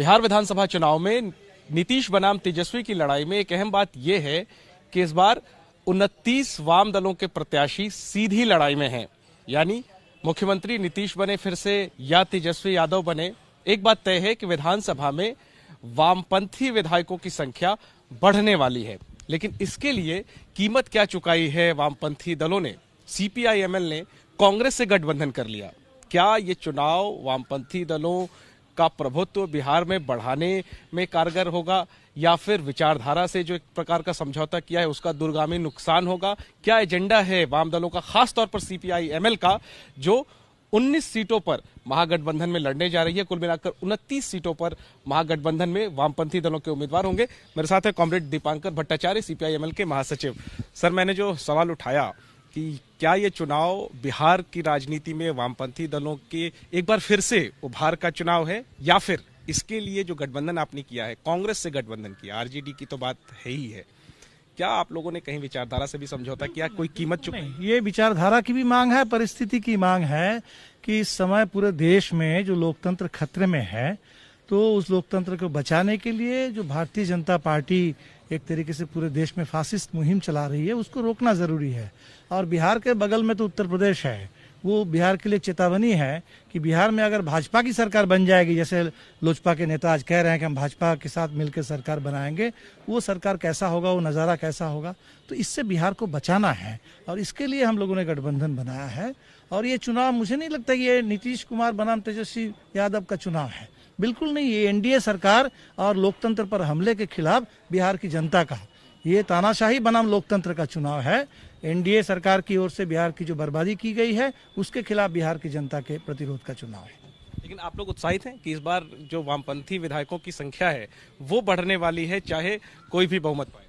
बिहार विधानसभा चुनाव में नीतीश बनाम तेजस्वी की लड़ाई में एक अहम बात यह है कि इस बार 29 वाम दलों के प्रत्याशी सीधी लड़ाई में हैं। यानी मुख्यमंत्री नीतीश बने फिर से या तेजस्वी यादव बने, एक बात तय है कि विधानसभा में वामपंथी विधायकों की संख्या बढ़ने वाली है। लेकिन इसके लिए कीमत क्या चुकाई है वामपंथी दलों ने? सीपीआई-एमएल ने कांग्रेस से गठबंधन कर लिया। क्या ये चुनाव वामपंथी दलों का प्रभुत्व बिहार में बढ़ाने में कारगर होगा या फिर विचारधारा से जो एक प्रकार का समझौता किया है उसका दूरगामी नुकसान होगा? क्या एजेंडा है वाम दलों का, खासतौर पर सीपीआई-एमएल का, जो 19 सीटों पर महागठबंधन में लड़ने जा रही है? कुल मिलाकर 29 सीटों पर महागठबंधन में वामपंथी दलों के उम्मीदवार होंगे। मेरे साथ है कॉमरेड दीपांकर भट्टाचार्य, सीपीआई-एमएल के महासचिव। सर, मैंने जो सवाल उठाया कि क्या ये चुनाव बिहार की राजनीति में वामपंथी दलों के एक बार फिर से उभार का चुनाव है, या फिर इसके लिए जो गठबंधन आपने किया है, कांग्रेस से गठबंधन किया, आरजेडी की तो बात है ही है, क्या आप लोगों ने कहीं विचारधारा से भी समझौता किया, कोई कीमत चुकाई? नहीं, ये विचारधारा की भी मांग है, परिस्थिति की मांग है कि इस समय पूरे देश में जो लोकतंत्र खतरे में है, तो उस लोकतंत्र को बचाने के लिए जो भारतीय जनता पार्टी एक तरीके से पूरे देश में फासिस्ट मुहिम चला रही है, उसको रोकना जरूरी है। और बिहार के बगल में तो उत्तर प्रदेश है, वो बिहार के लिए चेतावनी है कि बिहार में अगर भाजपा की सरकार बन जाएगी, जैसे लोजपा के नेता आज कह रहे हैं कि हम भाजपा के साथ मिलकर सरकार बनाएंगे, वो सरकार कैसा होगा, वो नज़ारा कैसा होगा, तो इससे बिहार को बचाना है और इसके लिए हम लोगों ने गठबंधन बनाया है। और ये चुनाव मुझे नहीं लगता कि ये नीतीश कुमार बनाम तेजस्वी यादव का चुनाव है, बिल्कुल नहीं। ये एनडीए सरकार और लोकतंत्र पर हमले के खिलाफ बिहार की जनता का, ये तानाशाही बनाम लोकतंत्र का चुनाव है। एनडीए सरकार की ओर से बिहार की जो बर्बादी की गई है, उसके खिलाफ बिहार की जनता के प्रतिरोध का चुनाव है। लेकिन आप लोग उत्साहित हैं कि इस बार जो वामपंथी विधायकों की संख्या है वो बढ़ने वाली है, चाहे कोई भी बहुमत पाए?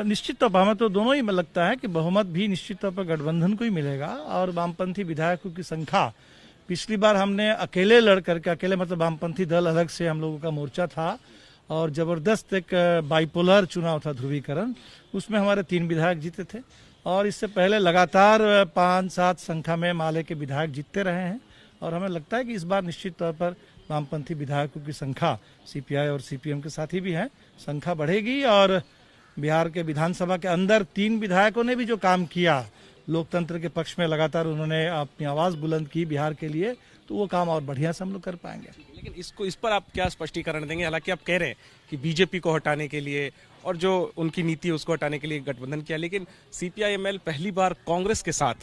निश्चित तौर पर हमें तो दोनों ही लगता है कि बहुमत भी निश्चित तौर पर गठबंधन को ही मिलेगा। और वामपंथी विधायकों की संख्या, पिछली बार हमने अकेले लड़ करके, अकेले मतलब वामपंथी दल अलग से हम लोगों का मोर्चा था और जबरदस्त एक बाइपोलर चुनाव था, ध्रुवीकरण, उसमें हमारे 3 विधायक जीते थे। और इससे पहले लगातार 5-7 संख्या में माले के विधायक जीतते रहे हैं। और हमें लगता है कि इस बार निश्चित तौर पर वामपंथी विधायकों की संख्या सीपीआई और सीपीएम के साथ ही भी है, संख्या बढ़ेगी। और बिहार के विधानसभा के अंदर 3 विधायकों ने भी जो काम किया लोकतंत्र के पक्ष में, लगातार उन्होंने अपनी आवाज बुलंद की बिहार के लिए, तो वो काम और बढ़िया से हम लोग कर पाएंगे। लेकिन इस पर आप क्या स्पष्टीकरण देंगे? हालांकि आप कह रहे हैं कि बीजेपी को हटाने के लिए और जो उनकी नीति है उसको हटाने के लिए गठबंधन किया, लेकिन सीपीआई-एमएल पहली बार कांग्रेस के साथ,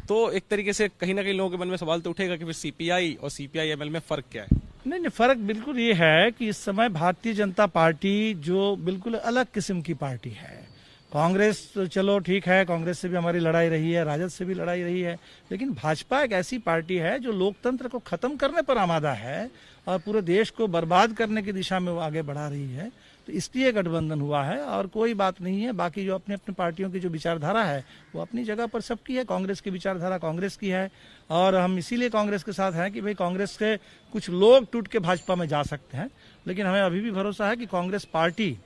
तो एक तरीके से कहीं ना कहीं लोगों के मन में सवाल तो उठेगा कि फिर सीपीआई और सीपीआई-एमएल में फर्क क्या है? नहीं, फर्क बिल्कुल ये है कि इस समय भारतीय जनता पार्टी जो बिल्कुल अलग किस्म की पार्टी है। कांग्रेस तो चलो ठीक है, कांग्रेस से भी हमारी लड़ाई रही है, राजद से भी लड़ाई रही है, लेकिन भाजपा एक ऐसी पार्टी है जो लोकतंत्र को खत्म करने पर आमादा है और पूरे देश को बर्बाद करने की दिशा में वो आगे बढ़ा रही है। तो इसलिए गठबंधन हुआ है और कोई बात नहीं है। बाकी जो अपने अपने पार्टियों की जो विचारधारा है वो अपनी जगह पर सबकी है। कांग्रेस की विचारधारा कांग्रेस की है और हम इसीलिए कांग्रेस के साथ हैं कि भाई कांग्रेस के कुछ लोग टूट के भाजपा में जा सकते हैं, लेकिन हमें अभी भी भरोसा है कि कांग्रेस पार्टी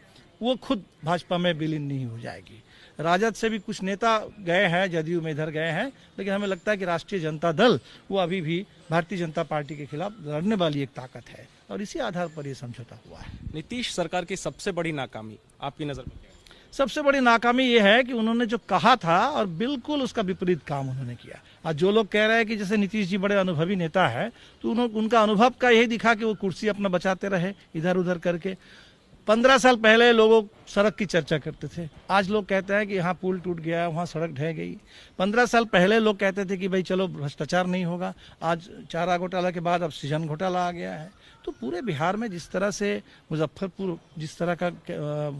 वो खुद भाजपा में विलीन नहीं हो जाएगी। राजद से भी कुछ नेता गए हैं, जदयू में इधर गए हैं, लेकिन हमें लगता है कि राष्ट्रीय जनता दल वो अभी भी भारतीय जनता पार्टी के खिलाफ लड़ने वाली एक ताकत है और इसी आधार पर यह समझौता हुआ है। नीतीश सरकार की सबसे बड़ी नाकामी आपकी नजर में क्या है? सबसे बड़ी नाकामी ये है कि उन्होंने जो कहा था और बिल्कुल उसका विपरीत काम उन्होंने किया। आज जो लोग कह रहे हैं कि जैसे नीतीश जी बड़े अनुभवी नेता है, तो उनका अनुभव का यही दिखा कि वो कुर्सी अपना बचाते रहे इधर उधर करके। 15 साल पहले लोग सड़क की चर्चा करते थे, आज लोग कहते हैं कि यहाँ पुल टूट गया, वहाँ सड़क ढह गई। 15 साल पहले लोग कहते थे कि भाई चलो भ्रष्टाचार नहीं होगा, आज चारा घोटाला के बाद अब सृजन घोटाला आ गया है। तो पूरे बिहार में जिस तरह से मुजफ्फरपुर जिस तरह का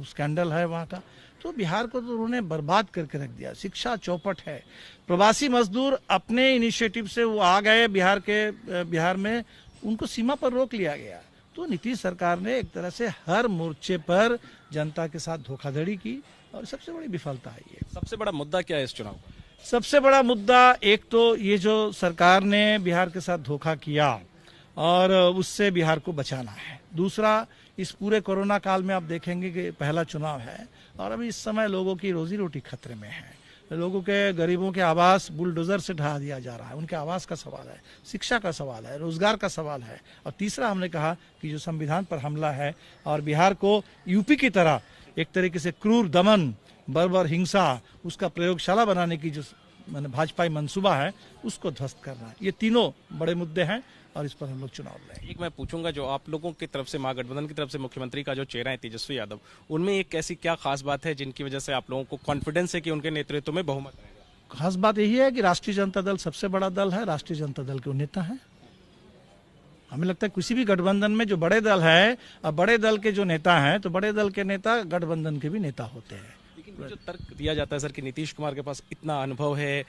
स्कैंडल है वहाँ का, तो बिहार को तो उन्होंने बर्बाद करके रख दिया। शिक्षा चौपट है, प्रवासी मजदूर अपने इनिशिएटिव से वो आ गए बिहार में, उनको सीमा पर रोक लिया गया। तो नीतीश सरकार ने एक तरह से हर मोर्चे पर जनता के साथ धोखाधड़ी की और सबसे बड़ी विफलता है ये। सबसे बड़ा मुद्दा क्या है इस चुनाव का? सबसे बड़ा मुद्दा एक तो ये जो सरकार ने बिहार के साथ धोखा किया और उससे बिहार को बचाना है। दूसरा, इस पूरे कोरोना काल में आप देखेंगे कि पहला चुनाव है और अभी इस समय लोगों की रोजी रोटी खतरे में है। लोगों के, गरीबों के आवास बुलडोजर से ढहा दिया जा रहा है। उनके आवास का सवाल है, शिक्षा का सवाल है, रोजगार का सवाल है। और तीसरा हमने कहा कि जो संविधान पर हमला है और बिहार को यूपी की तरह एक तरीके से क्रूर दमन, बर्बर हिंसा, उसका प्रयोगशाला बनाने की जो मैंने भाजपाई मंसूबा है, उसको ध्वस्त करना है। ये तीनों बड़े मुद्दे हैं और इस पर हम लोग चुनाव लड़ेंगे। एक मैं पूछूंगा, जो आप लोगों की तरफ से, महागठबंधन की तरफ से मुख्यमंत्री का जो चेहरा है तेजस्वी यादव, उनमें एक ऐसी क्या खास बात है जिनकी वजह से आप लोगों को कॉन्फिडेंस है कि उनके नेतृत्व में बहुमत रहेगा? खास बात यही है कि राष्ट्रीय जनता दल सबसे बड़ा दल है, राष्ट्रीय जनता दल के नेता हैं। हमें लगता है किसी भी गठबंधन में जो बड़े दल है और बड़े दल के जो नेता हैं, तो बड़े दल के नेता गठबंधन के भी नेता होते हैं। लेकिन जो तर्क दिया जाता है सर कि नीतीश कुमार के पास इतना अनुभव है,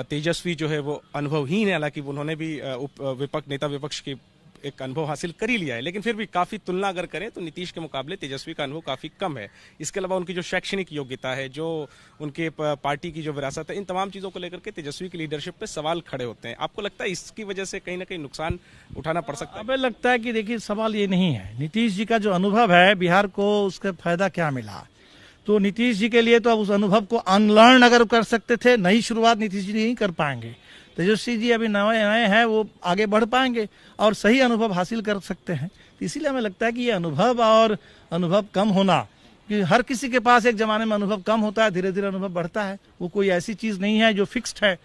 तेजस्वी जो है वो अनुभवहीन है, हालांकि उन्होंने भी नेता विपक्ष की एक अनुभव हासिल कर ही लिया है, लेकिन फिर भी काफी तुलना अगर करें तो नीतीश के मुकाबले तेजस्वी का अनुभव काफी कम है। इसके अलावा उनकी जो शैक्षणिक योग्यता है, जो उनके पार्टी की जो विरासत है, इन तमाम चीजों को लेकर के तेजस्वी की लीडरशिप पे सवाल खड़े होते हैं। आपको लगता है इसकी वजह से कहीं ना कहीं नुकसान उठाना पड़ सकता है? हमें लगता है कि देखिए, सवाल ये नहीं है, नीतीश जी का जो अनुभव है बिहार को, उसका फायदा क्या मिला? तो नीतीश जी के लिए तो अब उस अनुभव को अनलर्न अगर कर सकते थे, नई शुरुआत नीतीश जी नहीं कर पाएंगे। तेजस्वी जी अभी नए नए हैं, वो आगे बढ़ पाएंगे और सही अनुभव हासिल कर सकते हैं। तो इसीलिए हमें लगता है कि ये अनुभव और अनुभव कम होना, कि हर किसी के पास एक जमाने में अनुभव कम होता है, धीरे धीरे अनुभव बढ़ता है। वो कोई ऐसी चीज नहीं है जो फिक्स्ड है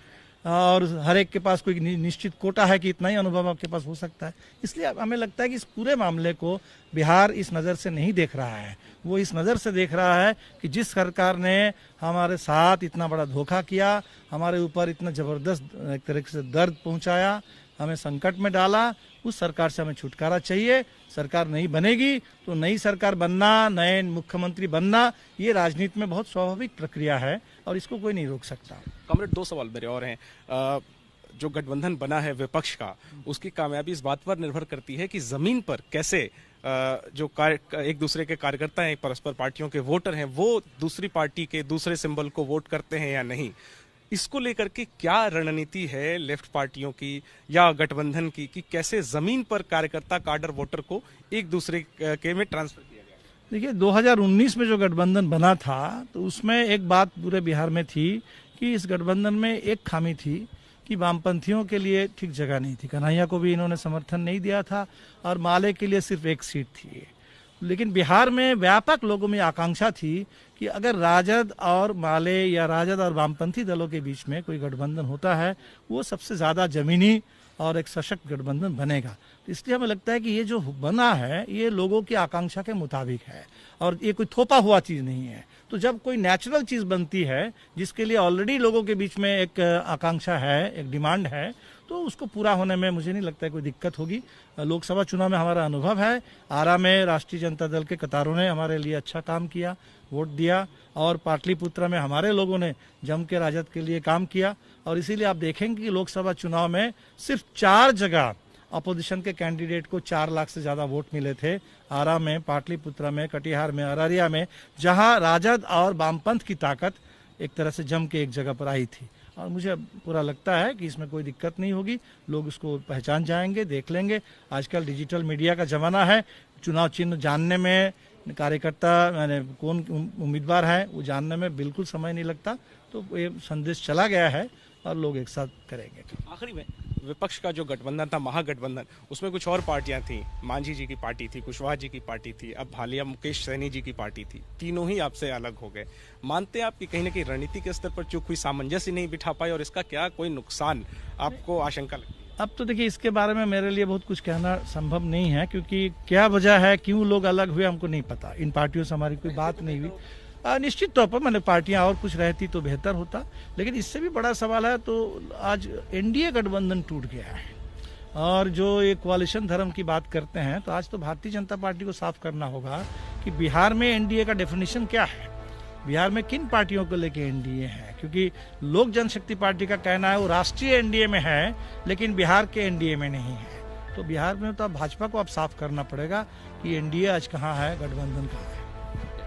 और हर एक के पास कोई निश्चित कोटा है कि इतना ही अनुभव आपके पास हो सकता है। इसलिए हमें लगता है कि इस पूरे मामले को बिहार इस नज़र से नहीं देख रहा है। वो इस नज़र से देख रहा है कि जिस सरकार ने हमारे साथ इतना बड़ा धोखा किया, हमारे ऊपर इतना ज़बरदस्त एक तरीके से दर्द पहुंचाया, हमें संकट में डाला, उस सरकार से हमें छुटकारा चाहिए। सरकार नहीं बनेगी तो नई सरकार बनना, नए मुख्यमंत्री बनना, ये राजनीति में बहुत स्वाभाविक प्रक्रिया है और इसको कोई नहीं रोक सकता। कॉमरेड, दो सवाल मेरे और हैं। जो गठबंधन बना है विपक्ष का, उसकी कामयाबी इस बात पर निर्भर करती है कि जमीन पर कैसे जो एक दूसरे के कार्यकर्ता हैं, परस्पर पार्टियों के वोटर हैं, वो दूसरी पार्टी के दूसरे सिंबल को वोट करते हैं या नहीं। इसको लेकर के क्या रणनीति है लेफ्ट पार्टियों की या गठबंधन की कि कैसे जमीन पर कार्यकर्ता, काडर, वोटर को एक दूसरे के में ट्रांसफर किया जाए? देखिए, 2019 में जो गठबंधन बना था तो उसमें एक बात पूरे बिहार में थी कि इस गठबंधन में एक खामी थी कि वामपंथियों के लिए ठीक जगह नहीं थी। कन्हैया को भी इन्होंने समर्थन नहीं दिया था और माले के लिए सिर्फ एक सीट थी। लेकिन बिहार में व्यापक लोगों में आकांक्षा थी कि अगर राजद और माले या राजद और वामपंथी दलों के बीच में कोई गठबंधन होता है, वो सबसे ज़्यादा जमीनी और एक सशक्त गठबंधन बनेगा। तो इसलिए हमें लगता है कि ये जो बना है ये लोगों की आकांक्षा के मुताबिक है और ये कोई थोपा हुआ चीज़ नहीं है। तो जब कोई नेचुरल चीज़ बनती है जिसके लिए ऑलरेडी लोगों के बीच में एक आकांक्षा है, एक डिमांड है, तो उसको पूरा होने में मुझे नहीं लगता है कोई दिक्कत होगी। लोकसभा चुनाव में हमारा अनुभव है, आरा में राष्ट्रीय जनता दल के कतारों ने हमारे लिए अच्छा काम किया, वोट दिया, और पाटलिपुत्र में हमारे लोगों ने जम के राजद के लिए काम किया। और इसीलिए आप देखेंगे कि लोकसभा चुनाव में सिर्फ 4 जगह अपोजिशन के कैंडिडेट को 4 लाख से ज़्यादा वोट मिले थे, आरा में, पाटलिपुत्र में, कटिहार में, अररिया में, जहां राजद और वामपंथ की ताकत एक तरह से जम के एक जगह पर आई थी। और मुझे पूरा लगता है कि इसमें कोई दिक्कत नहीं होगी, लोग इसको पहचान जाएंगे, देख लेंगे। आजकल डिजिटल मीडिया का ज़माना है, चुनाव चिन्ह जानने में, कार्यकर्ता यानी कौन उम्मीदवार है वो जानने में बिल्कुल समय नहीं लगता। तो ये संदेश चला गया है और लोग एक साथ करेंगे। आखिरी में, विपक्ष का जो गठबंधन था, महागठबंधन, उसमें कुछ और पार्टियां थी। मांझी जी की पार्टी थी, कुशवाहा जी की पार्टी थी, अब हालिया मुकेश सहनी जी की पार्टी थी। तीनों ही आपसे अलग हो गए। मानते हैं आप कि कहीं ना कहीं रणनीति के स्तर पर चूक हुई, सामंजस्य नहीं बिठा पाए, और इसका क्या कोई नुकसान आपको आशंका लगती है? अब तो देखिए, इसके बारे में मेरे लिए बहुत कुछ कहना संभव नहीं है, क्योंकि क्या वजह है, क्यों लोग अलग हुए, हमको नहीं पता। इन पार्टियों से हमारी कोई बात नहीं हुई। निश्चित तौर पर मैंने पार्टियां और कुछ रहती तो बेहतर होता, लेकिन इससे भी बड़ा सवाल है तो आज एनडीए गठबंधन टूट गया है। और जो ये कोalition धर्म की बात करते हैं, तो आज तो भारतीय जनता पार्टी को साफ करना होगा कि बिहार में एनडीए का डेफिनेशन क्या है, बिहार में किन पार्टियों को लेके एनडीए है। क्योंकि लोक जनशक्ति पार्टी का कहना है वो राष्ट्रीय एनडीए में है, लेकिन बिहार के एनडीए में नहीं है। तो बिहार में तो अब भाजपा को अब साफ करना पड़ेगा कि एनडीए आज कहाँ है, गठबंधन कहाँ है।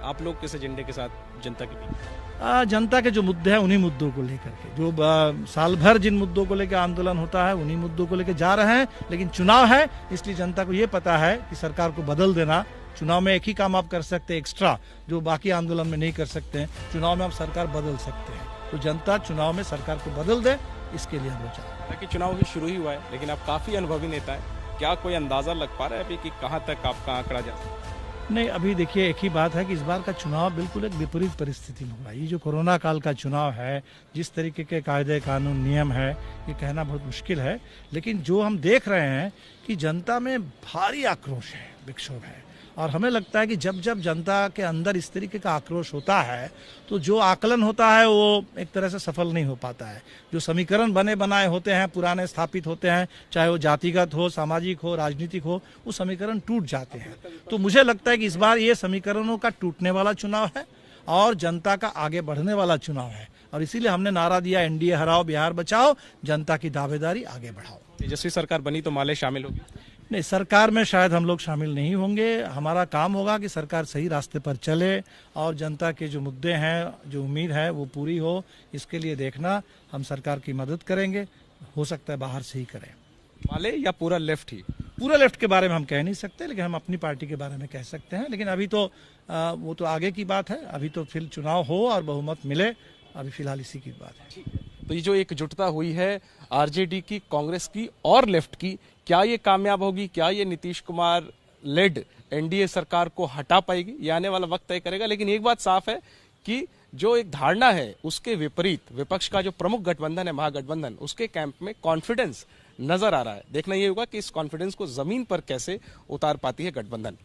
आप लोग किस एजेंडे के साथ जनता के बीच? जनता के जो मुद्दे हैं उन्हीं मुद्दों को लेकर के, जो साल भर जिन मुद्दों को लेकर आंदोलन होता है उन्हीं मुद्दों को लेकर जा रहे हैं। लेकिन चुनाव है, इसलिए जनता को ये पता है कि सरकार को बदल देना चुनाव में एक ही काम आप कर सकते हैं एक्स्ट्रा, जो बाकी आंदोलन में नहीं कर सकते हैं। चुनाव में आप सरकार बदल सकते हैं, तो जनता चुनाव में सरकार को बदल दे, इसके लिए हम लोग चाहते हैं। हालांकि चुनाव ही शुरू ही हुआ है, लेकिन आप काफी अनुभवी नेता हैं, क्या कोई अंदाजा लग पा रहा है अभी कि कहां तक आपका आंकड़ा जा सकता है? नहीं, अभी देखिए एक ही बात है कि इस बार का चुनाव बिल्कुल एक विपरीत परिस्थिति में हुआ। ये जो कोरोना काल का चुनाव है, जिस तरीके के कायदे कानून नियम है, ये कहना बहुत मुश्किल है, लेकिन जो हम देख रहे हैं कि जनता में भारी आक्रोश है, विक्षोभ है। और हमें लगता है कि जब जब जनता के अंदर इस तरीके का आक्रोश होता है, तो जो आकलन होता है वो एक तरह से सफल नहीं हो पाता है। जो समीकरण बने बनाए होते हैं, पुराने स्थापित होते हैं, चाहे वो जातिगत हो, सामाजिक हो, राजनीतिक हो, वो समीकरण टूट जाते हैं। तो मुझे लगता है कि इस बार ये समीकरणों का टूटने वाला चुनाव है और जनता का आगे बढ़ने वाला चुनाव है। और इसीलिए हमने नारा दिया, एनडीए हराओ, बिहार बचाओ, जनता की दावेदारी आगे बढ़ाओ। तेजस्वी सरकार बनी तो माले शामिल होगी? नहीं, सरकार में शायद हम लोग शामिल नहीं होंगे। हमारा काम होगा कि सरकार सही रास्ते पर चले और जनता के जो मुद्दे हैं, जो उम्मीद है वो पूरी हो, इसके लिए देखना, हम सरकार की मदद करेंगे। हो सकता है बाहर से ही करें। माले या पूरा लेफ्ट ही? पूरा लेफ्ट के बारे में हम कह नहीं सकते, लेकिन हम अपनी पार्टी के बारे में कह सकते हैं। लेकिन अभी तो वो तो आगे की बात है। अभी तो फिर चुनाव हो और बहुमत मिले, अभी फिलहाल इसी की बात है। तो ये जो एकजुटता हुई है आरजेडी की, कांग्रेस की और लेफ्ट की, क्या ये कामयाब होगी? क्या ये नीतीश कुमार लेड एनडीए सरकार को हटा पाएगी? ये आने वाला वक्त तय करेगा। लेकिन एक बात साफ है कि जो एक धारणा है उसके विपरीत विपक्ष का जो प्रमुख गठबंधन है, महागठबंधन, उसके कैंप में कॉन्फिडेंस नजर आ रहा है। देखना ये होगा कि इस कॉन्फिडेंस को जमीन पर कैसे उतार पाती है गठबंधन।